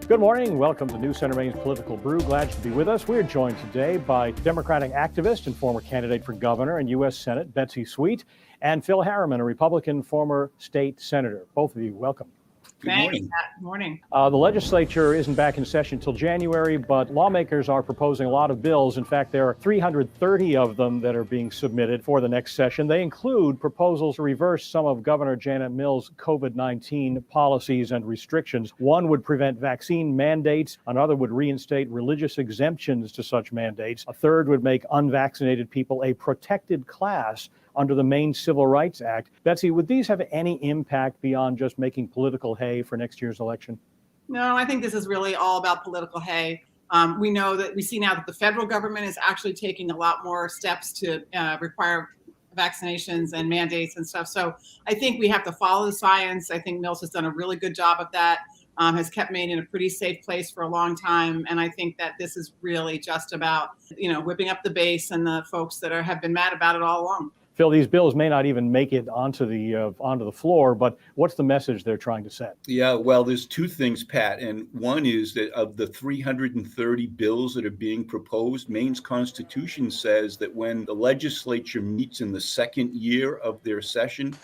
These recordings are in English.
Good morning. Welcome to New Center Maine's Political Brew. Glad you to be with us. We're joined today by Democratic activist and former candidate for governor and U.S. Senate, Betsy Sweet, and Phil Harriman, a Republican former state senator. Both of you, welcome. Good morning. Good morning. The legislature isn't back in session till January, but lawmakers are proposing a lot of bills. In fact, there are 330 of them that are being submitted for the next session. They include proposals to reverse some of Governor Janet Mills' COVID-19 policies and restrictions. One would prevent vaccine mandates. Another would reinstate religious exemptions to such mandates. A third would make unvaccinated people a protected class under the Maine Civil Rights Act. Betsy, would these have any impact beyond just making political hay for next year's election? No, I think this is really all about political hay. We see now that the federal government is actually taking a lot more steps to require vaccinations and mandates and stuff. So I think we have to follow the science. I think Mills has done a really good job of that, has kept Maine in a pretty safe place for a long time. And I think that this is really just about, whipping up the base and the folks that have been mad about it all along. Phil, these bills may not even make it onto the floor, but what's the message they're trying to send? Yeah, well, there's two things, Pat. And one is that of the 330 bills that are being proposed, Maine's Constitution says that when the legislature meets in the second year of their session,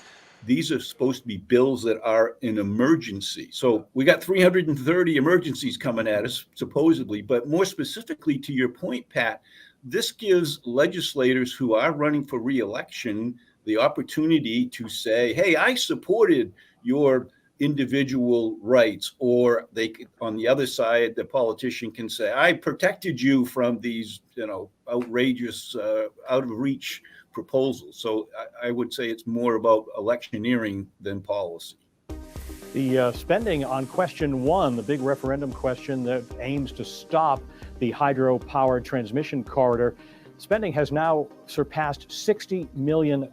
these are supposed to be bills that are an emergency. So we got 330 emergencies coming at us, supposedly. But more specifically to your point, Pat, this gives legislators who are running for re-election the opportunity to say, hey, I supported your individual rights. Or they could, on the other side, the politician can say, I protected you from these, outrageous, out of reach proposals. So I would say it's more about electioneering than policy. The spending on question one, the big referendum question that aims to stop the hydro-powered transmission corridor, spending has now surpassed $60 million.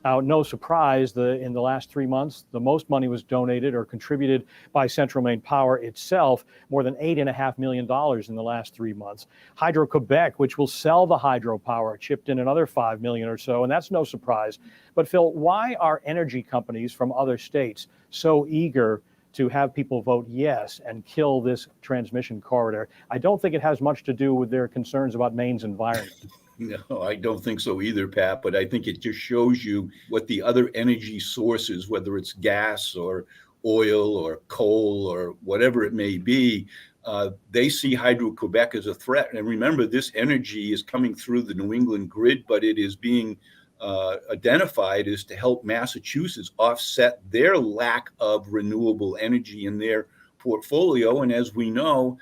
Now, no surprise, in the last 3 months, the most money was donated or contributed by Central Maine Power itself, more than $8.5 million in the last 3 months. Hydro-Quebec, which will sell the hydropower, chipped in another $5 million or so, and that's no surprise. But Phil, why are energy companies from other states so eager to have people vote yes and kill this transmission corridor? I don't think it has much to do with their concerns about Maine's environment. No, I don't think so either, Pat, but I think it just shows you what the other energy sources, whether it's gas or oil or coal or whatever it may be, they see Hydro-Quebec as a threat. And remember, this energy is coming through the New England grid, but it is being identified as to help Massachusetts offset their lack of renewable energy in their portfolio. And as we know,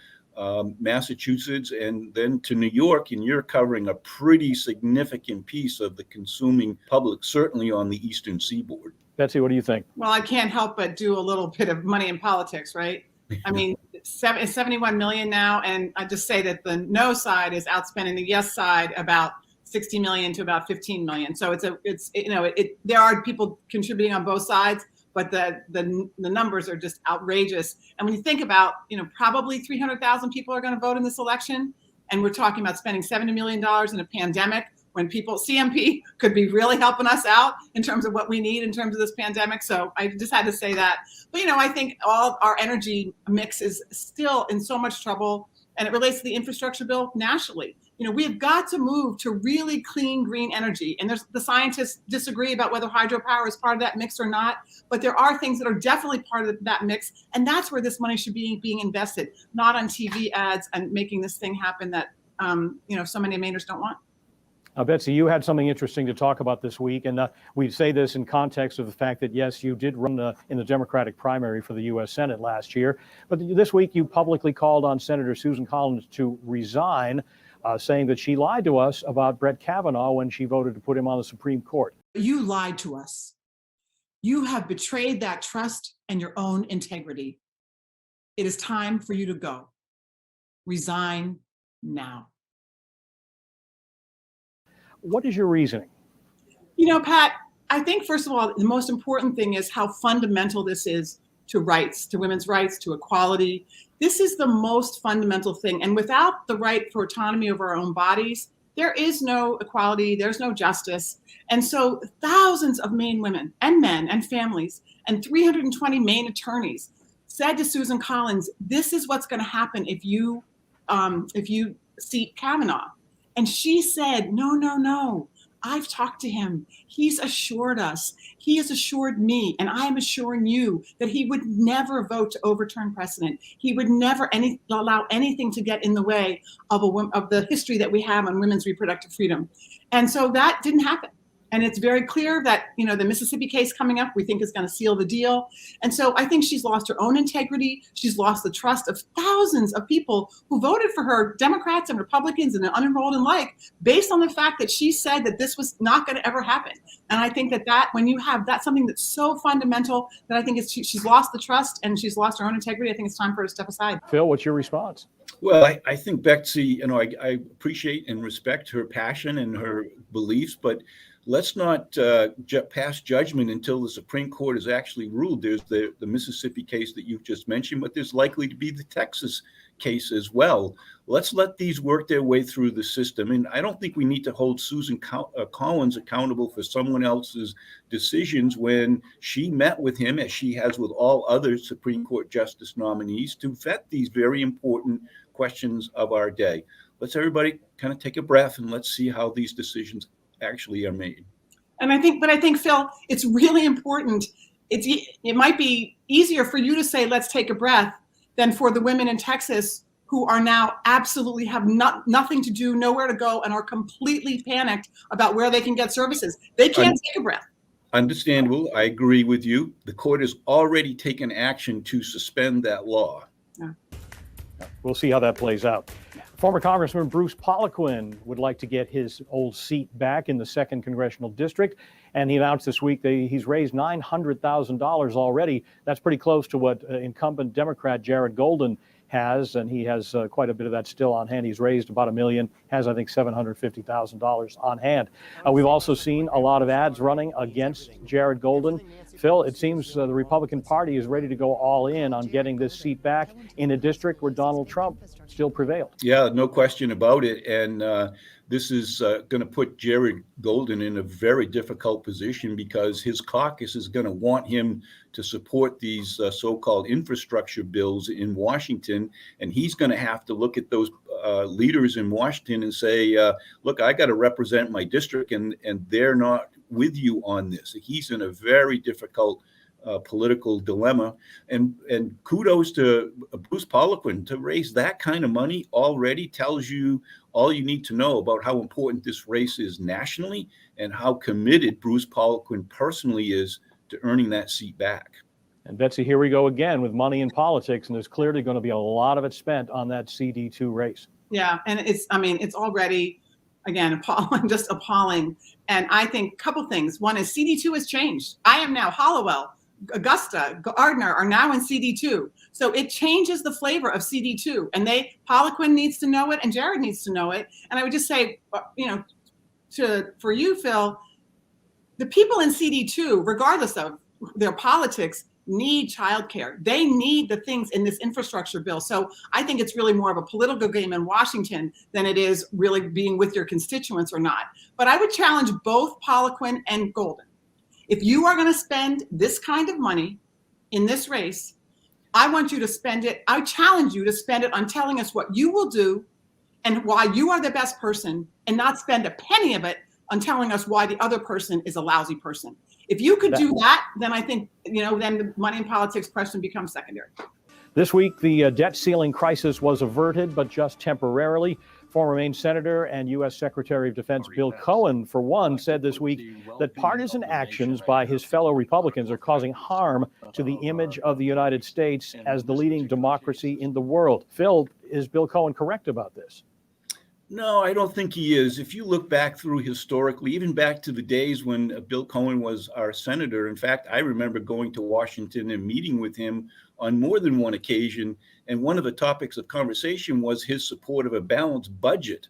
Massachusetts and then to New York, and you're covering a pretty significant piece of the consuming public, certainly on the eastern seaboard. Betsy, what do you think? Well, I can't help but do a little bit of money in politics, right? I mean, it's 71 million now. And I just say that the no side is outspending the yes side about 60 million to about 15 million. So there are people contributing on both sides, but the numbers are just outrageous. And when you think about, probably 300,000 people are going to vote in this election, and we're talking about spending $70 million in a pandemic when CMP could be really helping us out in terms of what we need in terms of this pandemic. So I just had to say that. But, I think all our energy mix is still in so much trouble, and it relates to the infrastructure bill nationally. We've got to move to really clean, green energy. And the scientists disagree about whether hydropower is part of that mix or not. But there are things that are definitely part of that mix. And that's where this money should be being invested, not on TV ads and making this thing happen that, so many Mainers don't want. Betsy, you had something interesting to talk about this week, and we say this in context of the fact that, yes, you did run in the Democratic primary for the U.S. Senate last year, but this week you publicly called on Senator Susan Collins to resign, saying that she lied to us about Brett Kavanaugh when she voted to put him on the Supreme Court. You lied to us. You have betrayed that trust and your own integrity. It is time for you to go. Resign now. What is your reasoning? Pat, I think, first of all, the most important thing is how fundamental this is to rights, to women's rights, to equality. This is the most fundamental thing. And without the right for autonomy over our own bodies, there is no equality, there's no justice. And so thousands of Maine women and men and families and 320 Maine attorneys said to Susan Collins, "This is what's going to happen if you seat Kavanaugh." And she said, "No, no, no. I've talked to him. He's assured us. He has assured me, and I am assuring you that he would never vote to overturn precedent. He would never allow anything to get in the way of the history that we have on women's reproductive freedom." And so that didn't happen. And it's very clear that, the Mississippi case coming up, we think is going to seal the deal. And so I think she's lost her own integrity. She's lost the trust of thousands of people who voted for her, Democrats and Republicans and the unenrolled and based on the fact that she said that this was not going to ever happen. And I think that when you have that's something that's so fundamental, that I think she's lost the trust and she's lost her own integrity. I think it's time for her to step aside. Phil, what's your response? Well, I think Betsy, I appreciate and respect her passion and her beliefs, but let's not pass judgment until the Supreme Court has actually ruled. There's the Mississippi case that you've just mentioned, but there's likely to be the Texas case as well. Let's let these work their way through the system. And I don't think we need to hold Susan Collins accountable for someone else's decisions when she met with him, as she has with all other Supreme Court justice nominees, to vet these very important questions of our day. Let's everybody kind of take a breath and let's see how these decisions actually are made. And I think, Phil, it's really important. It might be easier for you to say, let's take a breath, than for the women in Texas who are now absolutely have nothing to do, nowhere to go, and are completely panicked about where they can get services. They can't take a breath. Understandable. I agree with you. The court has already taken action to suspend that law. Yeah. We'll see how that plays out. Former Congressman Bruce Poliquin would like to get his old seat back in the 2nd Congressional District, and he announced this week that he's raised $900,000 already. That's pretty close to what incumbent Democrat Jared Golden has, and he has quite a bit of that still on hand. He's raised about $1 million, has, I think, $750,000 on hand. We've also seen a lot of ads running against Jared Golden. Phil, it seems the Republican Party is ready to go all in on getting this seat back in a district where Donald Trump still prevailed. Yeah, no question about it. And this is going to put Jared Golden in a very difficult position because his caucus is going to want him to support these so-called infrastructure bills in Washington. And he's going to have to look at those leaders in Washington and say, look, I got to represent my district, and they're not with you on this. He's in a very difficult political dilemma, and kudos to Bruce Poliquin to raise that kind of money already tells you all you need to know about how important this race is nationally and how committed Bruce Poliquin personally is to earning that seat back. And Betsy, here we go again with money in politics, and there's clearly going to be a lot of it spent on that CD-2 race. Yeah, and it's already, again, appalling, just appalling. And I think a couple things. One is CD-2 has changed. I am now Hollowell, Augusta, Gardner are now in CD-2. So it changes the flavor of CD-2. And Poliquin needs to know it, and Jared needs to know it. And I would just say, for you, Phil, the people in CD-2, regardless of their politics, need childcare. They need the things in this infrastructure bill. So I think it's really more of a political game in Washington than it is really being with your constituents or not. But I would challenge both Poliquin and Golden. If you are going to spend this kind of money in this race, I want you to spend it. I challenge you to spend it on telling us what you will do and why you are the best person, and not spend a penny of it on telling us why the other person is a lousy person. If you could do that, then I think, then the money in politics question becomes secondary. This week, the debt ceiling crisis was averted, but just temporarily. Former Maine Senator and U.S. Secretary of Defense Bill Cohen, for one, said this week that partisan actions by his fellow Republicans are causing harm to the image of the United States as the leading democracy in the world. Phil, is Bill Cohen correct about this? No, I don't think he is. If you look back through historically, even back to the days when Bill Cohen was our senator, in fact, I remember going to Washington and meeting with him on more than one occasion. And one of the topics of conversation was his support of a balanced budget.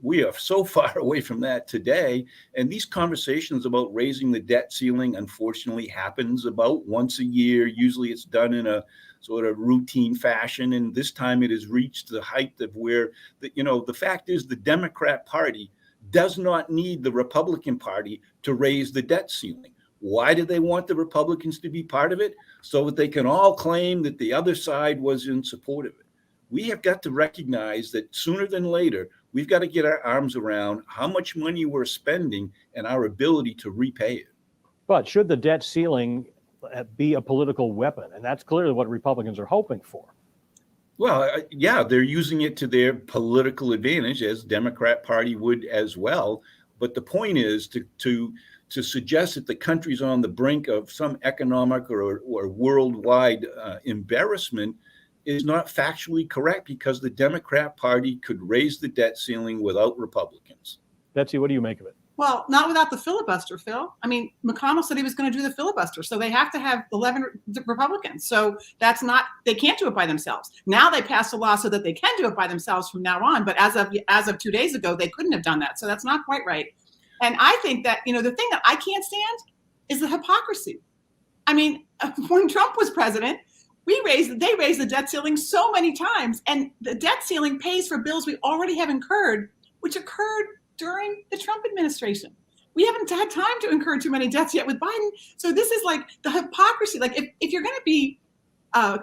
We are so far away from that today. And these conversations about raising the debt ceiling, unfortunately, happens about once a year. Usually it's done in a sort of routine fashion. And this time it has reached the height of where, the fact is the Democrat Party does not need the Republican Party to raise the debt ceiling. Why did they want the Republicans to be part of it? So that they can all claim that the other side was in support of it. We have got to recognize that sooner than later, we've got to get our arms around how much money we're spending and our ability to repay it. But should the debt ceiling be a political weapon? And that's clearly what Republicans are hoping for. Well, yeah, they're using it to their political advantage, as Democrat Party would as well. But the point is to suggest that the country's on the brink of some economic or worldwide embarrassment is not factually correct, because the Democrat Party could raise the debt ceiling without Republicans. Betsy, what do you make of it? Well, not without the filibuster, Phil. I mean, McConnell said he was going to do the filibuster, so they have to have 11 Republicans. So they can't do it by themselves. Now they passed a law so that they can do it by themselves from now on. But as of 2 days ago, they couldn't have done that. So that's not quite right. And I think that, the thing that I can't stand is the hypocrisy. I mean, when Trump was president, they raised the debt ceiling so many times, and the debt ceiling pays for bills we already have incurred, which occurred during the Trump administration. We haven't had time to incur too many debts yet with Biden. So this is like the hypocrisy. Like if you're going to be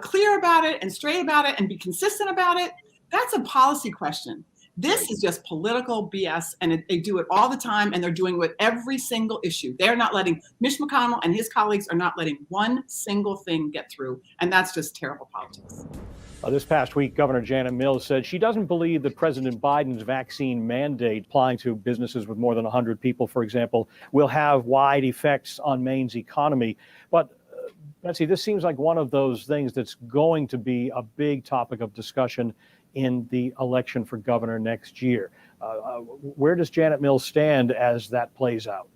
clear about it and straight about it and be consistent about it, that's a policy question. This is just political BS, and they do it all the time, and they're doing it with every single issue. They're not letting, Mitch McConnell and his colleagues are not letting one single thing get through, and that's just terrible politics. This past week, Governor Janet Mills said she doesn't believe that President Biden's vaccine mandate applying to businesses with more than 100 people, for example, will have wide effects on Maine's economy. But Betsy, this seems like one of those things that's going to be a big topic of discussion in the election for governor next year. Where does Janet Mills stand as that plays out?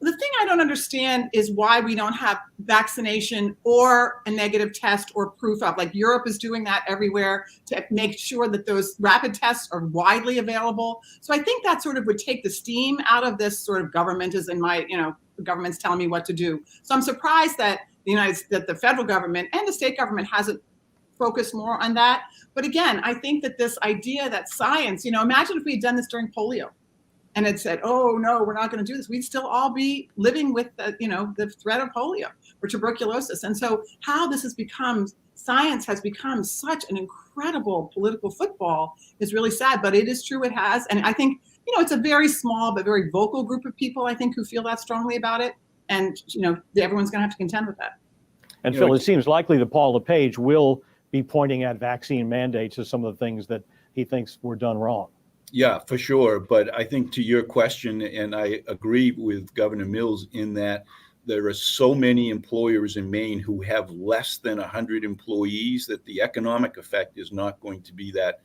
The thing I don't understand is why we don't have vaccination or a negative test or proof of, like Europe is doing that everywhere to make sure that those rapid tests are widely available. So I think that sort of would take the steam out of this sort of government is in my, the government's telling me what to do. So I'm surprised that the federal government and the state government hasn't focused more on that. But again, I think that this idea that science, imagine if we had done this during polio, and it said, oh, no, we're not going to do this. We'd still all be living with, the threat of polio or tuberculosis. And so how this has become, science has become such an incredible political football is really sad. But it is true, it has. And I think, it's a very small but very vocal group of people, I think, who feel that strongly about it. And, everyone's going to have to contend with that. And Phil, it seems likely that Paul LePage will be pointing at vaccine mandates as some of the things that he thinks were done wrong. Yeah, for sure. But I think to your question, and I agree with Governor Mills in that there are so many employers in Maine who have less than 100 employees that the economic effect is not going to be that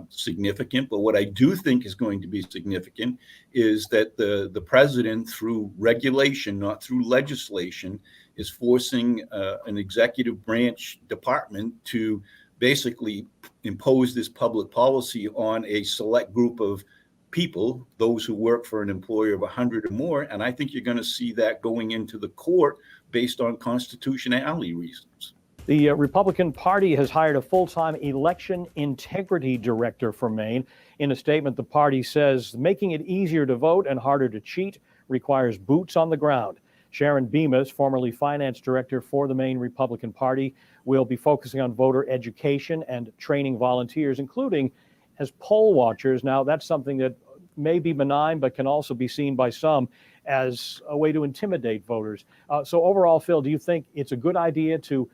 significant. But what I do think is going to be significant is that the president, through regulation, not through legislation, is forcing an executive branch department to basically impose this public policy on a select group of people, those who work for an employer of 100 or more. And I think you're going to see that going into the court based on constitutionality reasons. The Republican Party has hired a full-time election integrity director for Maine. In a statement, the party says making it easier to vote and harder to cheat requires boots on the ground. Sharon Bemis, formerly finance director for the Maine Republican Party, will be focusing on voter education and training volunteers, including as poll watchers. Now, that's something that may be benign, but can also be seen by some as a way to intimidate voters. So overall, Phil, do you think it's a good idea to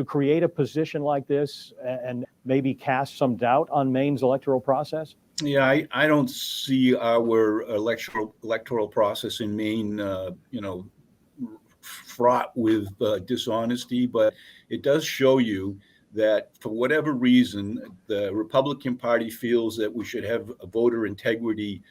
create a position like this and maybe cast some doubt on Maine's electoral process? Yeah, I don't see our electoral process in Maine, fraught with dishonesty, but it does show you that for whatever reason, the Republican Party feels that we should have a voter integrity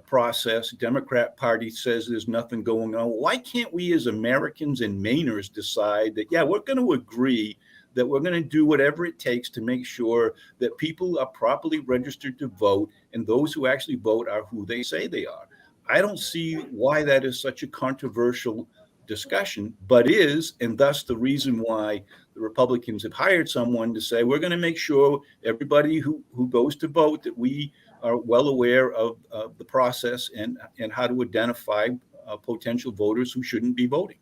process. Democrat Party says there's nothing going on. Why can't we as Americans and Mainers decide that, yeah, we're going to agree that we're going to do whatever it takes to make sure that people are properly registered to vote and those who actually vote are who they say they are? I don't see why that is such a controversial discussion, but is, and thus the reason why the Republicans have hired someone to say, we're going to make sure everybody who goes to vote, that we are well aware of the process and how to identify potential voters who shouldn't be voting.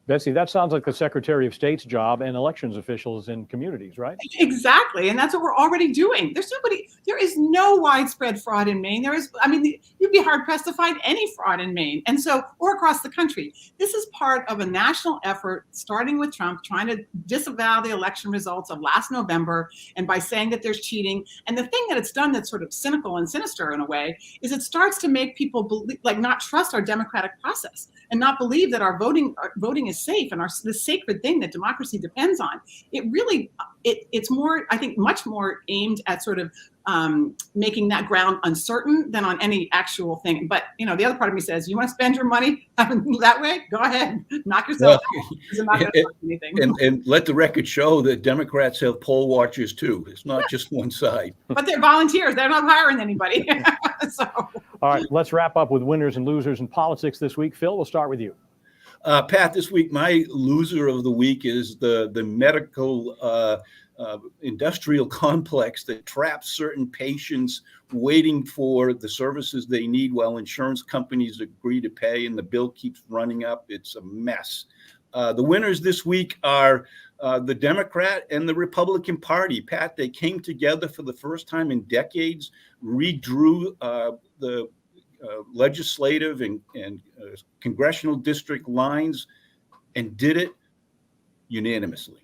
Betsy, that sounds like the Secretary of State's job and elections officials in communities, right? Exactly. And that's what we're already doing. There is no widespread fraud in Maine. You'd be hard pressed to find any fraud in Maine. And so, or across the country. This is part of a national effort, starting with Trump, trying to disavow the election results of last November, and by saying that there's cheating. And the thing that it's done that's sort of cynical and sinister in a way is it starts to make people believe, not trust our democratic process and not believe that our voting is safe and the sacred thing that democracy depends on. It's more, I think, much more aimed at sort of making that ground uncertain than on any actual thing. But the other part of me says, you want to spend your money that way? Go ahead, knock yourself out. It's not going to cost anything. And let the record show that Democrats have poll watchers too. It's not just one side. But they're volunteers. They're not hiring anybody. So. All right, let's wrap up with winners and losers in politics this week. Phil, we'll start with you. Pat, this week, my loser of the week is the medical industrial complex that traps certain patients waiting for the services they need while insurance companies agree to pay and the bill keeps running up. It's a mess. The winners this week are the Democrat and the Republican Party. Pat, they came together for the first time in decades, redrew the legislative and congressional district lines, and did it unanimously.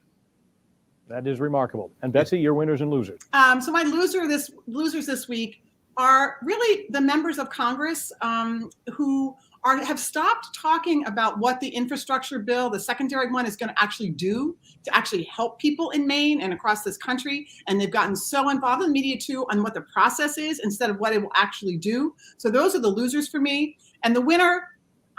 That is remarkable. And Betsy, your winners and losers. So my losers this week are really the members of Congress who have stopped talking about what the infrastructure bill, the secondary one, is going to actually do to actually help people in Maine and across this country. And they've gotten so involved in the media too on what the process is instead of what it will actually do. So those are the losers for me. And the winner,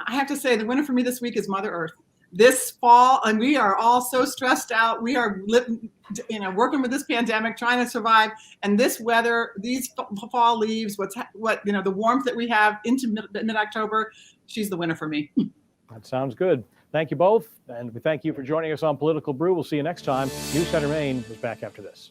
I have to say, the winner for me this week is Mother Earth. This fall, and we are all so stressed out. We are working with this pandemic, trying to survive. And this weather, these fall leaves, the warmth that we have into mid-October, she's the winner for me. That sounds good. Thank you both. And we thank you for joining us on Political Brew. We'll see you next time. News Center Maine is back after this.